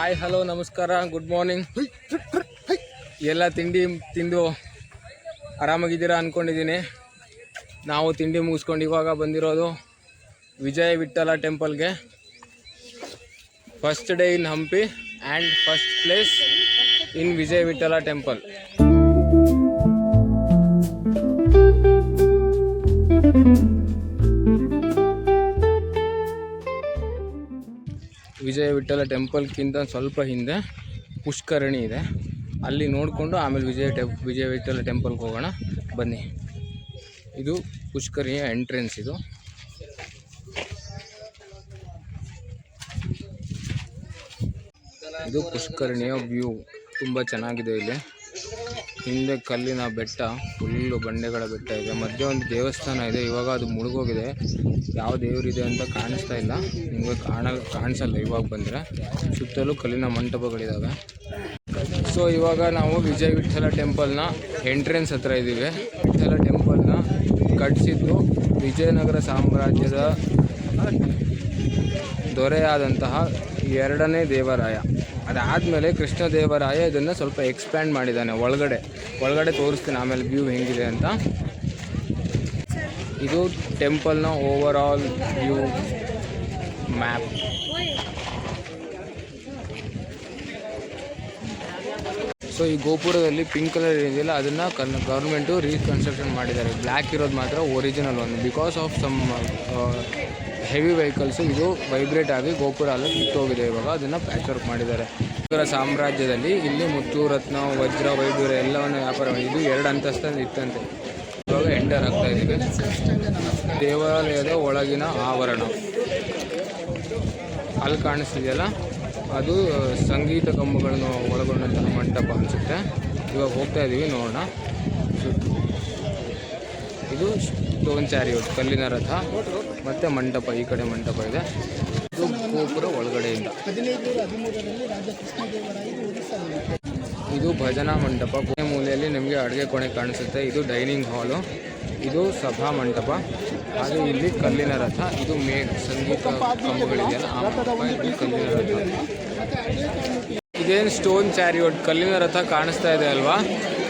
Hi hello ನಮಸ್ಕಾರ good morning. ಎಲ್ಲ ತಿಂದು ಆರಾಮಾಗಿದ್ದೀರಾ ಅಂದ್ಕೊಂಡಿದ್ದೀನಿ. ನಾವು ತಿಂಡಿ ಮುಗಿಸ್ಕೊಂಡು ಇವಾಗ ಬಂದಿರೋದು ವಿಜಯ ವಿಠಲ ಟೆಂಪಲ್ಗೆ. First day in Hampi and first place in Vijaya Vittala temple. Vijaya Vittala ಟೆಂಪಲ್ಗಿಂತ ಸ್ವಲ್ಪ ಹಿಂದೆ ಪುಷ್ಕರಣಿ ಇದೆ, ಅಲ್ಲಿ ನೋಡಿಕೊಂಡು ಆಮೇಲೆ ವಿಜಯ ವಿಠಲ ಟೆಂಪಲ್ಗೆ ಹೋಗೋಣ ಬನ್ನಿ. ಇದು ಪುಷ್ಕರಣಿಯ ಎಂಟ್ರೆನ್ಸ್. ಇದು ಪುಷ್ಕರಣಿಯ ವ್ಯೂ ತುಂಬ ಚೆನ್ನಾಗಿದೆ. ಇಲ್ಲಿ ಹಿಂದೆ ಕಲ್ಲಿನ ಬೆಟ್ಟ, ಫುಲ್ಲು ಬಂಡೆಗಳ ಬೆಟ್ಟ ಇದೆ. ಮಧ್ಯೆ ಒಂದು ದೇವಸ್ಥಾನ ಇದೆ, ಇವಾಗ ಅದು ಮುಳುಗೋಗಿದೆ. ಯಾವ ದೇವರಿದೆ ಅಂತ ಕಾಣಿಸ್ತಾ ಇಲ್ಲ, ನಿಮಗೆ ಕಾಣಿಸಲ್ಲ ಇವಾಗ ಬಂದರೆ. ಸುತ್ತಲೂ ಕಲ್ಲಿನ ಮಂಟಪಗಳಿದ್ದಾವೆ. ಸೊ ಇವಾಗ ನಾವು ವಿಜಯ ವಿಠಲ ಟೆಂಪಲ್ನ ಎಂಟ್ರೆನ್ಸ್ ಹತ್ರ ಇದ್ದೀವಿ. ವಿಠಲ ಟೆಂಪಲ್ನ ಕಟ್ಟಿಸಿದ್ದು ವಿಜಯನಗರ ಸಾಮ್ರಾಜ್ಯದ ದೊರೆಯಾದಂತಹ 2ನೇ ದೇವರಾಯ. ಅದಾದಮೇಲೆ ಕೃಷ್ಣದೇವರಾಯ ಇದನ್ನು ಸ್ವಲ್ಪ ಎಕ್ಸ್ಪ್ಯಾಂಡ್ ಮಾಡಿದ್ದಾನೆ. ಒಳಗಡೆ ತೋರಿಸ್ತೀನಿ ಆಮೇಲೆ ವ್ಯೂ ಹೆಂಗಿದೆ ಅಂತ. ಇದು ಟೆಂಪಲ್ನ overall view map. So ಈ ಗೋಪುರದಲ್ಲಿ ಪಿಂಕ್ ಕಲರ್ ಏನಿದೆಯಲ್ಲ ಅದನ್ನು ಗೌರ್ಮೆಂಟು ರೀಕನ್ಸ್ಟ್ರಕ್ಷನ್ ಮಾಡಿದ್ದಾರೆ. ಬ್ಲ್ಯಾಕ್ ಇರೋದು ಮಾತ್ರ ಒರಿಜಿನಲ್ ಒಂದು. Because of some heavy vehicles ಇದು ವೈಬ್ರೇಟ್ ಆಗಿ ಗೋಪುರ ಎಲ್ಲ ಕಿತ್ತೋಗಿದೆ. ಇವಾಗ ಅದನ್ನು ಪ್ಯಾಚ್ ವರ್ಕ್ ಮಾಡಿದ್ದಾರೆ. ವಿಜಯನಗರ ಸಾಮ್ರಾಜ್ಯದಲ್ಲಿ ಇಲ್ಲಿ ಮುತ್ತು, ರತ್ನ, ವಜ್ರ, ವೈಢೂರ ಎಲ್ಲವನ್ನು ವ್ಯಾಪಾರ ಇದು 2 ಅಂತಸ್ತಲ್ಲಿ ಇತ್ತಂತೆ. ಇವಾಗ ಎಂಟರ್ ಆಗ್ತಾ ಇದ್ದೀವಿ. ದೇವಾಲಯದ ಒಳಗಿನ ಆವರಣ ಅಲ್ಲಿ ಕಾಣಿಸ್ತಿದೆಯಲ್ಲ, ಅದು ಸಂಗೀತ ಕಂಬಗಳನ್ನು ಒಳಗೊಂಡಂತಹ ಮಂಟಪ ಅನಿಸುತ್ತೆ. ಇವಾಗ ಹೋಗ್ತಾ ಇದ್ದೀವಿ, ನೋಡೋಣ. ಇದು ಸ್ಟೋನ್ ಚಾರಿಯಟ್, ಕಲ್ಲಿನ ರಥ ಮತ್ತು ಮಂಟಪ. ಈ ಕಡೆ ಮಂಟಪ ಇದೆ. ಇದು ಗೋಪುರ ಒಳಗಡೆಯಿಂದ. ಇದು ಭಜನಾ ಮಂಟಪ. ಕೊನೆ ಮೂಲೆಯಲ್ಲಿ ನಿಮಗೆ ಅಡುಗೆ ಕೋಣೆ ಕಾಣಿಸುತ್ತೆ. ಇದು ಡೈನಿಂಗ್ ಹಾಲು. ಇದು ಸಭಾ ಮಂಟಪ. ಹಾಗೆ ಇಲ್ಲಿ ಕಲ್ಲಿನ ರಥ. ಇದು ಸಂಗೀತ ಕಂಬಗಳಿದೆಯಲ್ಲ ಆ ಮಂಟಪ. ಇದು ಕಲ್ಲಿನ ರಥ. ಇದೇನು ಸ್ಟೋನ್ ಚಾರಿಯಟ್ ಕಲ್ಲಿನ ರಥ ಕಾಣಿಸ್ತಾ ಇದೆ ಅಲ್ವಾ,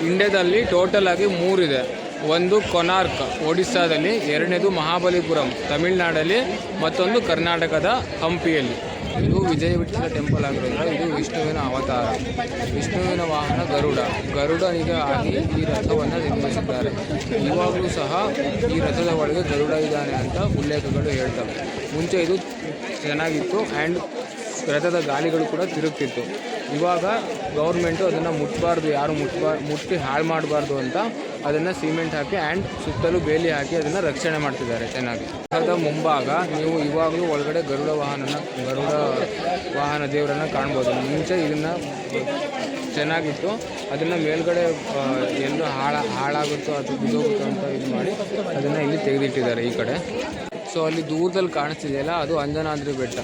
ಇಂಡಿಯಾದಲ್ಲಿ ಟೋಟಲ್ ಆಗಿ 3 ಇದೆ. ಒಂದು ಕೊನಾರ್ಕ್ ಒಡಿಸ್ಸಾದಲ್ಲಿ, 2ನೇದು ಮಹಾಬಲಿಪುರಂ ತಮಿಳುನಾಡಲ್ಲಿ, ಮತ್ತೊಂದು ಕರ್ನಾಟಕದ ಹಂಪಿಯಲ್ಲಿ. ಇದು ವಿಜಯ ವಿಠಲ ಟೆಂಪಲ್ ಆಗಿರೋದ್ರಿಂದ ಇದು ವಿಷ್ಣುವಿನ ಅವತಾರ. ವಿಷ್ಣುವಿನ ವಾಹನ ಗರುಡನಿಗೆ ಆಗಿ ಈ ರಥವನ್ನು ನಿರ್ಮಿಸಿದ್ದಾರೆ. ಇವಾಗಲೂ ಸಹ ಈ ರಥದ ಒಳಗೆ ಗರುಡ ಇದ್ದಾನೆ ಅಂತ ಉಲ್ಲೇಖಗಳು ಹೇಳ್ತವೆ. ಮುಂಚೆ ಇದು ಚೆನ್ನಾಗಿತ್ತು ಆ್ಯಂಡ್ ರಥದ ಗಾಲಿಗಳು ಕೂಡ ತಿರುಗ್ತಿತ್ತು. ಇವಾಗ ಗೌರ್ಮೆಂಟು ಅದನ್ನು ಮುಟ್ಟಬಾರ್ದು, ಯಾರು ಮುಟ್ಟಿ ಹಾಳು ಮಾಡಬಾರ್ದು ಅಂತ ಅದನ್ನು ಸಿಮೆಂಟ್ ಹಾಕಿ ಆ್ಯಂಡ್ ಸುತ್ತಲೂ ಬೇಲಿ ಹಾಕಿ ಅದನ್ನು ರಕ್ಷಣೆ ಮಾಡ್ತಿದ್ದಾರೆ ಚೆನ್ನಾಗಿ. ರಥದ ಮುಂಭಾಗ ನೀವು ಇವಾಗಲೂ ಒಳಗಡೆ ಗರುಡ ವಾಹನ ದೇವರನ್ನು ಕಾಣ್ಬೋದು. ಮುಂಚೆ ಇದನ್ನು ಚೆನ್ನಾಗಿತ್ತು, ಅದನ್ನು ಮೇಲ್ಗಡೆ ಎಲ್ಲೂ ಹಾಳಾಗುತ್ತೋ ಅಥವಾ ಬಿದ್ದೋಗುತ್ತೋ ಅಂತ ಇದು ಮಾಡಿ ಅದನ್ನು ಇಲ್ಲಿ ತೆಗೆದಿಟ್ಟಿದ್ದಾರೆ ಈ ಕಡೆ. ಸೊ ಅಲ್ಲಿ ದೂರದಲ್ಲಿ ಕಾಣಿಸ್ತಿದೆಯಲ್ಲ, ಅದು ಅಂಜನಾದ್ರಿ ಬೆಟ್ಟ,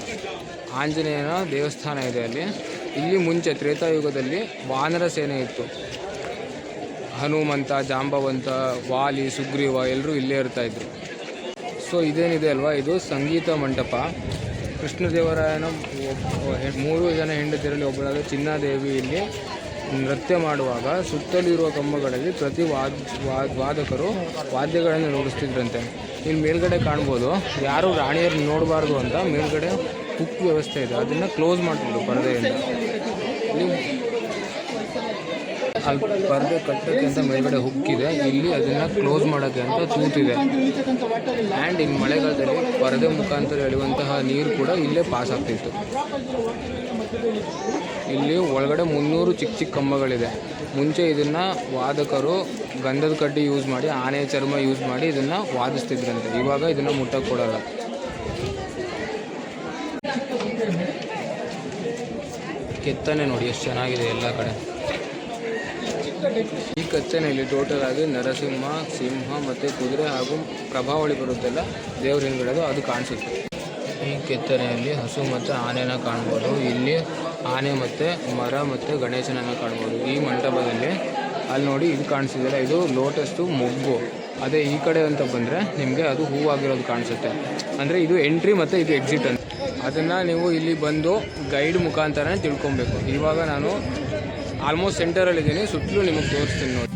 ಆಂಜನೇಯನ ದೇವಸ್ಥಾನ ಇದೆ ಅಲ್ಲಿ. ಇಲ್ಲಿ ಮುಂಚೆ ತ್ರೇತಾಯುಗದಲ್ಲಿ ವಾನರ ಸೇನೆ ಇತ್ತು. ಹನುಮಂತ, ಜಾಂಬವಂತ, ವಾಲಿ, ಸುಗ್ರೀವ ಎಲ್ಲರೂ ಇಲ್ಲೇ ಇರ್ತಾಯಿದ್ರು. ಸೊ ಇದೇನಿದೆ ಅಲ್ವಾ, ಇದು ಸಂಗೀತ ಮಂಟಪ. ಕೃಷ್ಣದೇವರಾಯನ 3 ಜನ ಹೆಂಡತಿಯರಲ್ಲಿ ಒಬ್ಬಳಾದ ಚಿನ್ನಾದೇವಿ ಇಲ್ಲಿ ನೃತ್ಯ ಮಾಡುವಾಗ ಸುತ್ತಲಿರುವ ಕಂಬಗಳಲ್ಲಿ ಪ್ರತಿ ವಾದಕರು ವಾದ್ಯಗಳನ್ನು ನುಡಿಸ್ತಿದ್ರಂತೆ. ಇಲ್ಲಿ ಮೇಲ್ಗಡೆ ಕಾಣ್ಬೋದು, ಯಾರು ರಾಣಿಯರು ನೋಡಬಾರ್ದು ಅಂತ ಮೇಲ್ಗಡೆ ಹುಕ್ ವ್ಯವಸ್ಥೆ ಇದೆ, ಅದನ್ನು ಕ್ಲೋಸ್ ಮಾಡ್ತಿದ್ರು ಪರದೆಯಿಂದ. ಅಲ್ಲಿ ಪರದೆ ಕಟ್ಟೋಕ್ಕೆ ಅಂತ ಮೇಲ್ಗಡೆ ಹುಕ್ಕಿದೆ, ಇಲ್ಲಿ ಅದನ್ನು ಕ್ಲೋಸ್ ಮಾಡೋಕ್ಕೆ ಅಂತ ತೂತಿದೆ. ಆ್ಯಂಡ್ ಇನ್ನು ಮಳೆಗಾಲದಲ್ಲಿ ಪರದೆ ಮುಖಾಂತರ ಎಳೆಯುವಂತಹ ನೀರು ಕೂಡ ಇಲ್ಲೇ ಪಾಸ್ ಆಗ್ತಿತ್ತು. ಇಲ್ಲಿ ಒಳಗಡೆ 300 ಚಿಕ್ಕ ಕಂಬಗಳಿದೆ. ಮುಂಚೆ ಇದನ್ನು ವಾದಕರು ಗಂಧದ ಕಡ್ಡಿ ಯೂಸ್ ಮಾಡಿ, ಆನೆ ಚರ್ಮ ಯೂಸ್ ಮಾಡಿ ಇದನ್ನು ವಾದಿಸ್ತಿದ್ರಂತೆ. ಇವಾಗ ಇದನ್ನು ಮುಟ್ಟಕ್ಕೆ ಕೊಡಲ್ಲ. ಕೆತ್ತನೆ ನೋಡಿ ಎಷ್ಟು ಚೆನ್ನಾಗಿದೆ ಎಲ್ಲ ಕಡೆ. ಈ ಕೆತ್ತನೆಯಲ್ಲಿ ಟೋಟಲ್ ಆಗಿ ನರಸಿಂಹ, ಸಿಂಹ ಮತ್ತು ಕುದುರೆ ಹಾಗೂ ಪ್ರಭಾವಳಿ ಬರುತ್ತಲ್ಲ ದೇವ್ರ ಹಿಂದ್ಗಡೆದು ಅದು ಕಾಣಿಸುತ್ತೆ. ಈ ಕೆತ್ತನೆಯಲ್ಲಿ ಹಸು ಮತ್ತು ಆನೆನ ಕಾಣ್ಬೋದು. ಇಲ್ಲಿ ಆನೆ ಮತ್ತು ಮರ ಮತ್ತು ಗಣೇಶನನ್ನು ಕಾಣ್ಬೋದು. ಈ ಮಂಟಪದಲ್ಲಿ ಅಲ್ಲಿ ನೋಡಿ ಇದು ಕಾಣಿಸ್ತಿದೆಯಲ್ಲ, ಇದು ಲೋಟಸ್ದು ಮೊಗ್ಗು. ಅದೇ ಈ ಕಡೆ ಅಂತ ಬಂದರೆ ನಿಮಗೆ ಅದು ಹೂವಾಗಿರೋದು ಕಾಣಿಸುತ್ತೆ. ಅಂದರೆ ಇದು ಎಂಟ್ರಿ ಮತ್ತು ಇದು ಎಕ್ಸಿಟ್ ಅಂತ. ಅದನ್ನು ನೀವು ಇಲ್ಲಿ ಬಂದು ಗೈಡ್ ಮುಖಾಂತರನೇ ತಿಳ್ಕೊಬೇಕು. ಇವಾಗ ನಾನು ಆಲ್ಮೋಸ್ಟ್ ಸೆಂಟರಲ್ಲಿದ್ದೀನಿ, ಸುತ್ತಲೂ ನಿಮಗೆ ತೋರಿಸ್ತೀನಿ ನೋಡಿ.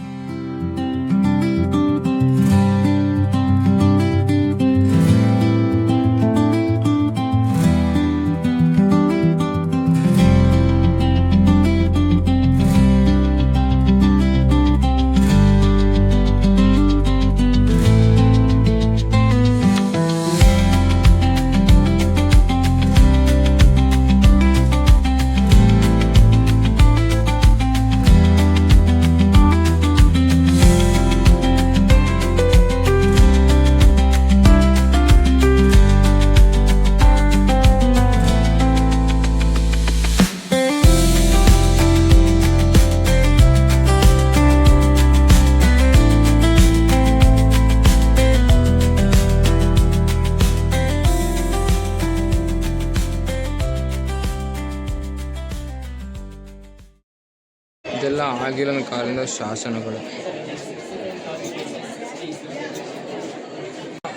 ಇದೆಲ್ಲ ಆಗಿನ ಕಾಲದ ಶಾಸನಗಳು.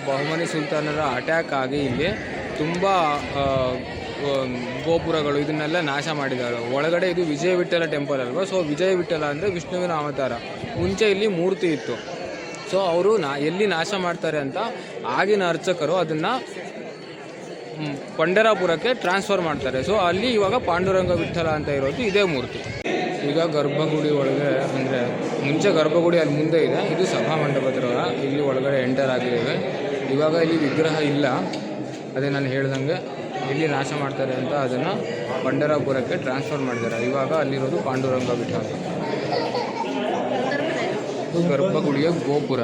ಬಹುಮನಿ ಸುಲ್ತಾನರ ಅಟ್ಯಾಕ್ ಆಗಿ ಇಲ್ಲಿ ತುಂಬ ಗೋಪುರಗಳು ಇದನ್ನೆಲ್ಲ ನಾಶ ಮಾಡಿದ್ದಾರೆ. ಒಳಗಡೆ ಇದು ವಿಜಯ ವಿಠಲ ಟೆಂಪಲ್ ಅಲ್ವಾ, ಸೊ ವಿಜಯ ವಿಠಲ ಅಂದರೆ ವಿಷ್ಣುವಿನ ಅವತಾರ. ಮುಂಚೆ ಇಲ್ಲಿ ಮೂರ್ತಿ ಇತ್ತು. ಸೊ ಅವರು ಎಲ್ಲಿ ನಾಶ ಮಾಡ್ತಾರೆ ಅಂತ ಆಗಿನ ಅರ್ಚಕರು ಅದನ್ನು ಪಂಡರಾಪುರಕ್ಕೆ ಟ್ರಾನ್ಸ್ಫರ್ ಮಾಡ್ತಾರೆ. ಸೊ ಅಲ್ಲಿ ಇವಾಗ ಪಾಂಡುರಂಗ ವಿಠಲ ಅಂತ ಇರೋದು ಇದೇ ಮೂರ್ತಿ. ಈಗ ಗರ್ಭಗುಡಿ ಒಳಗೆ ಅಂದರೆ ಮುಂಚೆ ಗರ್ಭಗುಡಿ ಅಲ್ಲಿ ಮುಂದೆ ಇದೆ, ಇದು ಸಭಾ ಮಂಟಪದ ಇಲ್ಲಿ ಒಳಗಡೆ ಎಂಟರ್ ಆಗಿದ್ದೇವೆ. ಇವಾಗ ಇಲ್ಲಿ ವಿಗ್ರಹ ಇಲ್ಲ, ಅದೇ ನಾನು ಹೇಳ್ದಂಗೆ ಇಲ್ಲಿ ನಾಶ ಮಾಡ್ತಾರೆ ಅಂತ ಅದನ್ನು ಪಂಡರಾಪುರಕ್ಕೆ ಟ್ರಾನ್ಸ್ಫರ್ ಮಾಡಿದ್ದಾರೆ. ಇವಾಗ ಅಲ್ಲಿರೋದು ಪಾಂಡುರಂಗ ವಿಠಲ. ಇದು ಗರ್ಭಗುಡಿಯ ಗೋಪುರ.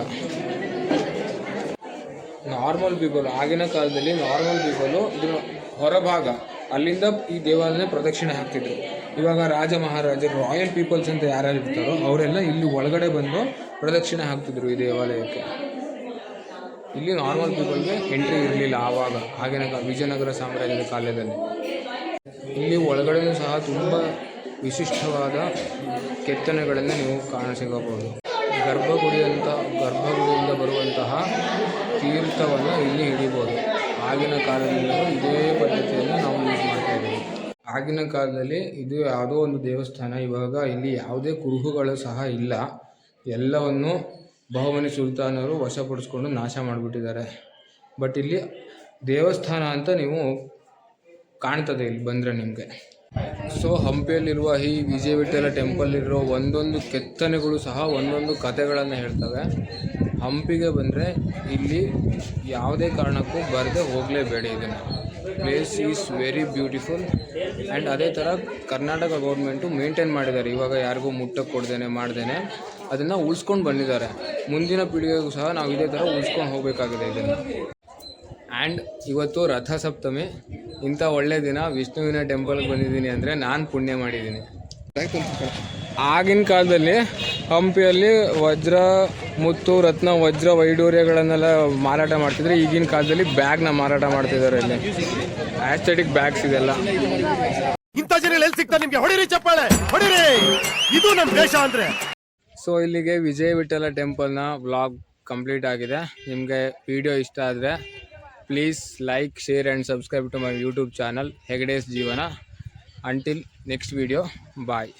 ನಾರ್ಮಲ್ ಪೀಪಲ್, ಆಗಿನ ಕಾಲದಲ್ಲಿ ನಾರ್ಮಲ್ ಪೀಪಲು ಇದು ಹೊರಭಾಗ ಅಲ್ಲಿಂದ ಈ ದೇವಾಲಯನ ಪ್ರದಕ್ಷಿಣೆ ಹಾಕ್ತಿದ್ರು. ಇವಾಗ ರಾಜ ಮಹಾರಾಜರು ರಾಯಲ್ ಪೀಪಲ್ಸ್ ಅಂತ ಯಾರ್ಯಾರು ಇರ್ತಾರೋ ಅವರೆಲ್ಲ ಇಲ್ಲಿ ಒಳಗಡೆ ಬಂದು ಪ್ರದಕ್ಷಿಣೆ ಹಾಕ್ತಿದ್ರು ಈ ದೇವಾಲಯಕ್ಕೆ. ಇಲ್ಲಿ ನಾರ್ಮಲ್ ಪೀಪಲ್ಗೆ ಎಂಟ್ರಿ ಇರಲಿಲ್ಲ ಆವಾಗ, ಆಗಿನ ವಿಜಯನಗರ ಸಾಮ್ರಾಜ್ಯದ ಕಾಲದಲ್ಲಿ. ಇಲ್ಲಿ ಒಳಗಡೆನೂ ಸಹ ತುಂಬ ವಿಶಿಷ್ಟವಾದ ಕೆತ್ತನೆಗಳನ್ನು ನೀವು ಕಾಣಸಿಗಬಹುದು. ಗರ್ಭಗುಡಿಯಿಂದ ಬರುವಂತಹ ತೀರ್ಥವನ್ನು ಇಲ್ಲಿ ಹಿಡಿಬೋದು. ಆಗಿನ ಕಾಲದಲ್ಲಿ ಇದೇ ಪದ್ಧತಿಯನ್ನು ನಾವು ಯೂಸ್ ಮಾಡ್ತಾ ಇದ್ದೀವಿ. ಆಗಿನ ಕಾಲದಲ್ಲಿ ಇದು ಯಾವುದೋ ಒಂದು ದೇವಸ್ಥಾನ, ಇವಾಗ ಇಲ್ಲಿ ಯಾವುದೇ ಕುರುಹುಗಳು ಸಹ ಇಲ್ಲ. ಎಲ್ಲವನ್ನು ಬಹುಮನಿ ಸುಲ್ತಾನರು ವಶಪಡಿಸ್ಕೊಂಡು ನಾಶ ಮಾಡಿಬಿಟ್ಟಿದ್ದಾರೆ. ಬಟ್ ಇಲ್ಲಿ ದೇವಸ್ಥಾನ ಅಂತ ನೀವು ಕಾಣ್ತದೆ ಇಲ್ಲಿ ಬಂದರೆ ನಿಮಗೆ. ಸೊ ಹಂಪಿಯಲ್ಲಿರುವ ಈ ವಿಜಯ ವಿಠಲ ಟೆಂಪಲ್ಲಿರೋ ಒಂದೊಂದು ಕೆತ್ತನೆಗಳು ಸಹ ಒಂದೊಂದು ಕಥೆಗಳನ್ನು ಹೇಳ್ತವೆ. ಹಂಪಿಗೆ ಬಂದರೆ ಇಲ್ಲಿ ಯಾವುದೇ ಕಾರಣಕ್ಕೂ ಬರದೆ ಹೋಗಲೇಬೇಡಿ. ಇದನ್ನು place is very beautiful. And ಅದೇ ಥರ ಕರ್ನಾಟಕ ಗೌರ್ಮೆಂಟು ಮೇಂಟೈನ್ ಮಾಡಿದ್ದಾರೆ. ಇವಾಗ ಯಾರಿಗೂ ಮುಟ್ಟಕ್ಕೆ ಕೊಡ್ದೇನೆ ಮಾಡ್ದೇನೆ ಅದನ್ನು ಉಳಿಸ್ಕೊಂಡು ಬಂದಿದ್ದಾರೆ. ಮುಂದಿನ ಪೀಳಿಗೆಗೂ ಸಹ ನಾವು ಇದೇ ಥರ ಉಳಿಸ್ಕೊಂಡು ಹೋಗಬೇಕಾಗಿದೆ ಇದನ್ನು. ಆ್ಯಂಡ್ ಇವತ್ತು ರಥಸಪ್ತಮಿ, ಇಂಥ ಒಳ್ಳೆಯ ದಿನ ವಿಷ್ಣುವಿನ ಟೆಂಪಲ್ಗೆ ಬಂದಿದ್ದೀನಿ ಅಂದರೆ ನಾನು ಪುಣ್ಯ ಮಾಡಿದ್ದೀನಿ. ಆಗಿನ ಕಾಲದಲ್ಲಿ ಹಂಪಿಯಲ್ಲಿ ವಜ್ರ, ಮುತ್ತು, ರತ್ನ, ವಜ್ರ, ವೈಡೂರ್ಯಗಳನ್ನೆಲ್ಲ ಮಾರಾಟ ಮಾಡ್ತಿದ್ರೆ, ಈಗಿನ ಕಾಲದಲ್ಲಿ ಬ್ಯಾಗ್ನ ಮಾರಾಟ ಮಾಡ್ತಿದ್ದಾರೆ. ಇಲ್ಲಿ ಆಸ್ಥೆಟಿಕ್ ಬ್ಯಾಗ್ಸ್ ಇದೆಲ್ಲ. ಇಂಥ ಜನ ಎಲ್ಲಿ ಸಿಗ್ತಾರೆ ನಿಮಗೆ? ಹೊಡಿರಿ ಚಪ್ಪಾಳೆ, ಹೊಡಿರಿ, ಇದು ನಮ್ಮ ದೇಶ ಅಂದರೆ. ಸೊ ಇಲ್ಲಿಗೆ ವಿಜಯ ವಿಠಲ ಟೆಂಪಲ್ನ ವ್ಲಾಗ್ ಕಂಪ್ಲೀಟ್ ಆಗಿದೆ. ನಿಮಗೆ ವಿಡಿಯೋ ಇಷ್ಟ ಆದರೆ please like, share and subscribe to my YouTube channel Hegde's Jeevana. Until next video, bye.